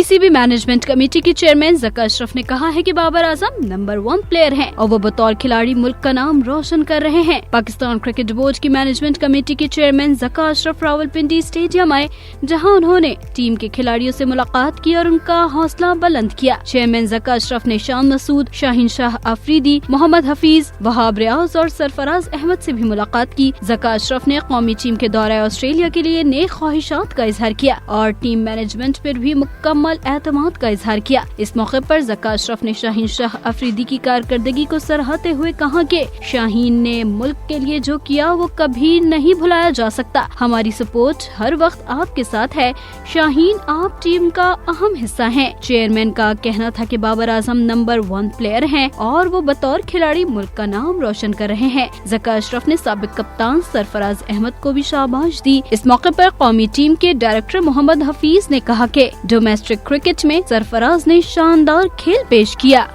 PCB management committee के chairman Zaka Ashraf ने कहा है कि बाबर आजम नंबर 1 प्लेयर हैं और वो बतौर खिलाड़ी मुल्क का नाम रोशन कर रहे हैं। पाकिस्तान क्रिकेट बोर्ड की मैनेजमेंट कमेटी के चेयरमैन ज़का अशरफ रावलपिंडी स्टेडियम आए, जहां उन्होंने टीम के खिलाड़ियों से मुलाकात की और उनका हौसला बुलंद किया। चेयरमैन ज़का अशरफ ने शान मसूद, शाहीन शाह अफरीदी, मोहम्मद हफीज, वहाब रियाज और सरफराज अहमद से भी मुलाकात की। ज़का अशरफ ने कौमी टीम के दौरे ऑस्ट्रेलिया के लिए नेक ख्वाहिशात का इजहार किया और टीम मैनेजमेंट पर भी मुकम्मल एतमाद का इजहार किया। इस मौके पर ज़का अशरफ ने शाहीन शाह अफरीदी की कारकर्दगी को सराहते हुए कहा कि शाहीन ने मुल्क के लिए जो किया वो कभी नहीं भुलाया जा सकता। हमारी सपोर्ट हर वक्त आपके साथ है। शाहीन आप टीम का अहम हिस्सा हैं। चेयरमैन का कहना था कि बाबर आजम नंबर 1 प्लेयर हैं और वो बतौर खिलाड़ी मुल्क का नाम रोशन कर रहे हैं। ज़का अशरफ ने साबिक कप्तान सरफराज अहमद को भी शाबाश दी। इस मौके पर कौमी टीम के डायरेक्टर मोहम्मद हफीज ने कहा कि डोमेस्टिक क्रिकेट में सरफराज ने शानदार खेल पेश किया।